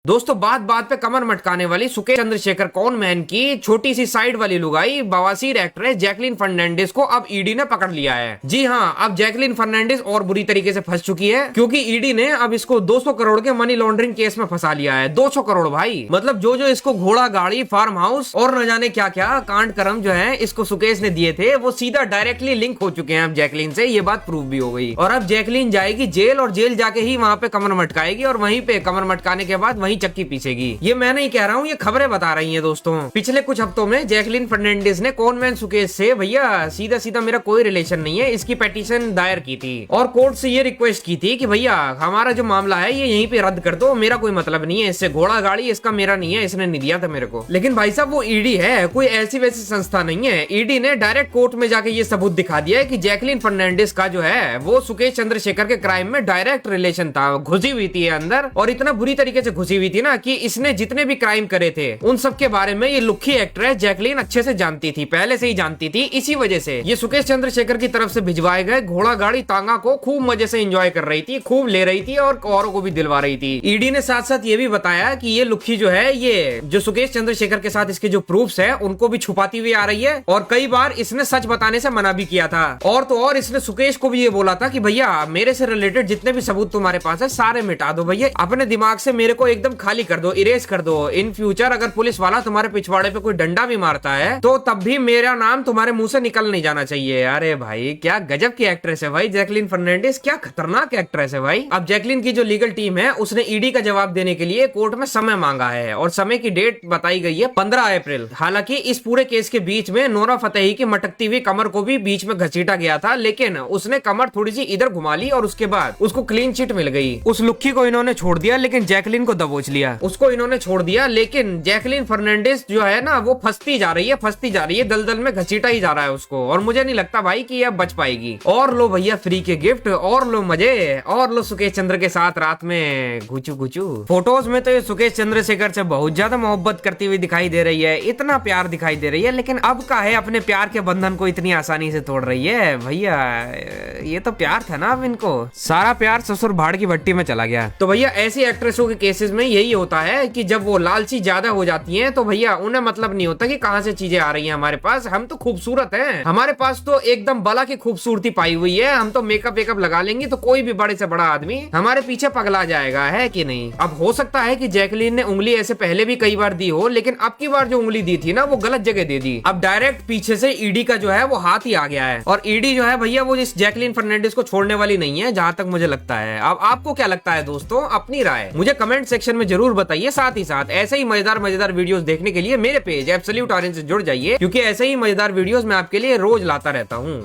दोस्तों बात बात पे कमर मटकाने वाली सुकेश चंद्रशेखर कॉनमैन की छोटी सी साइड वाली लुगाई बवासीर एक्ट्रेस जैकलीन फर्नांडिस को अब ईडी ने पकड़ लिया है। जी हाँ, अब जैकलीन फर्नांडिस और बुरी तरीके से फंस चुकी है क्योंकि ईडी ने अब इसको 200 करोड़ के मनी लॉन्ड्रिंग केस में फंसा लिया है। 200 करोड़ भाई, मतलब जो जो इसको घोड़ा गाड़ी फार्म हाउस और न जाने क्या क्या कांड कर्म जो है इसको सुकेश ने दिए थे वो सीधा डायरेक्टली लिंक हो चुके हैं अब जैकलीन से। ये बात प्रूव भी हो गई और अब जैकलीन जाएगी जेल और जेल जाके ही वहाँ पे कमर मटकाएगी और वहीं पे कमर मटकाने के बाद वहीं चक्की पीछेगी। ये मैं नहीं कह रहा हूँ, ये खबरें बता रही हैं दोस्तों। पिछले कुछ हफ्तों में जैकलीन फर्नांडिस ने कॉनमैन सुकेश से भैया सीधा सीधा मेरा कोई रिलेशन नहीं है इसकी पिटीशन दायर की थी और कोर्ट से ये रिक्वेस्ट की थी कि भैया हमारा जो मामला है ये यहीं पे रद्द कर दो, मेरा कोई मतलब नहीं है इससे, घोड़ा गाड़ी इसका मेरा नहीं है, इसने नहीं दिया था मेरे को। लेकिन भाई साहब वो ईडी है, कोई ऐसी वैसी संस्था नहीं है। ईडी ने डायरेक्ट कोर्ट में जाके ये सबूत दिखा दिया है कि जैकलीन फर्नांडिस का जो है वो सुकेश चंद्रशेखर के क्राइम में डायरेक्ट रिलेशन था, घुसी हुई थी अंदर और इतना बुरी तरीके से घुसी हुई थी ना कि इसने जितने भी क्राइम करे थे उन सब के बारे में ये लुक्खी एक्ट्रेस जैकलीन अच्छे से जानती थी, पहले से ही जानती थी। इसी वजह से ये सुकेश चंद्रशेखर की तरफ से भिजवाए गए घोड़ा गाड़ी तांगा को खूब मजे से एंजॉय कर रही थी, खूब ले रही थी और औरों को भी दिलवा रही थी। ईडी ने साथ साथ ये भी बताया कि ये लुक्खी जो है ये जो सुकेश चंद्रशेखर के साथ इसके जो प्रूफ्स है उनको भी छुपाती हुई आ रही है और कई बार इसने सच बताने से मना भी किया था। और तो और इसने सुकेश को भी ये बोला था कि भैया मेरे से रिलेटेड जितने भी सबूत तुम्हारे पास है सारे मिटा दो भैया, अपने दिमाग से मेरे को एकदम खाली कर दो, इरेज कर दो। इन फ्यूचर अगर पुलिस वाला तुम्हारे पिछवाड़े पे कोई डंडा भी मारता है तो तब भी मेरा नाम तुम्हारे मुंह से निकल नहीं जाना चाहिए। अरे भाई क्या गजब की एक्ट्रेस है भाई जैकलीन फर्नांडिस, क्या खतरनाक एक्ट्रेस है भाई। अब जैकलीन की जो लीगल टीम है उसने ईडी का जवाब देने के लिए कोर्ट में समय मांगा है और समय की डेट बताई गई है 15 अप्रैल। हालांकि इस पूरे केस के बीच में नोरा फतेही की मटकती हुई कमर को भी बीच में घसीटा गया था, लेकिन उसने कमर थोड़ी सी इधर घुमा ली और उसके बाद उसको क्लीन चिट मिल गई। उस लुक्खी को इन्होंने छोड़ दिया लेकिन जैकलीन को दबोच लिया, उसको इन्होंने छोड़ दिया। लेकिन जैकलीन फर्नांडिस जो है ना वो फंसती जा रही है, दलदल में घसीटा ही जा रहा है उसको और मुझे नहीं लगता भाई कि यह बच पाएगी। और लो भैया फ्री के गिफ्ट और लो मजे और लो सुकेश चंद्र के साथ रात में गुचू गुचू। फोटोज में तो ये सुकेश चंद्रशेखर से बहुत ज्यादा मोहब्बत करती हुई दिखाई दे रही है, इतना प्यार दिखाई दे रही है, लेकिन अब का है अपने प्यार के बंधन को इतनी आसानी से तोड़ रही है। भैया ये तो प्यार था ना, अब इनको सारा प्यार ससुर भाड़ की भट्टी में चला गया। तो भैया ऐसी एक्ट्रेसों के केसेस में यही होता है कि जब वो लालची ज्यादा हो जाती हैं तो भैया उन्हें मतलब नहीं होता कि कहां से चीजें आ रही हैं हमारे पास। हम तो खूबसूरत हैं, हमारे पास तो एकदम बला की खूबसूरती पाई हुई है, हम तो मेकअप वेकअप लगा लेंगे तो कोई भी बड़े से बड़ा आदमी हमारे पीछे पगला जाएगा, है कि नहीं। अब हो सकता है कि जैकलीन ने उंगली ऐसे पहले भी कई बार दी हो, लेकिन अब की बार जो उंगली दी थी ना वो गलत जगह दे दी। अब डायरेक्ट पीछे से ईडी का जो है वो हाथ ही आ गया है और ईडी जो है भैया वो इस जैकलीन फर्नांडिस को छोड़ने वाली नहीं है, जहां तक मुझे लगता है। अब आपको क्या लगता है दोस्तों, अपनी राय मुझे कमेंट सेक्शन में जरूर बताइए। साथ ही साथ ऐसे ही मजेदार वीडियोस देखने के लिए मेरे पेज एब्सोल्यूट ऑरेंज से जुड़ जाइए क्योंकि ऐसे ही मजेदार वीडियोस मैं आपके लिए रोज लाता रहता हूँ।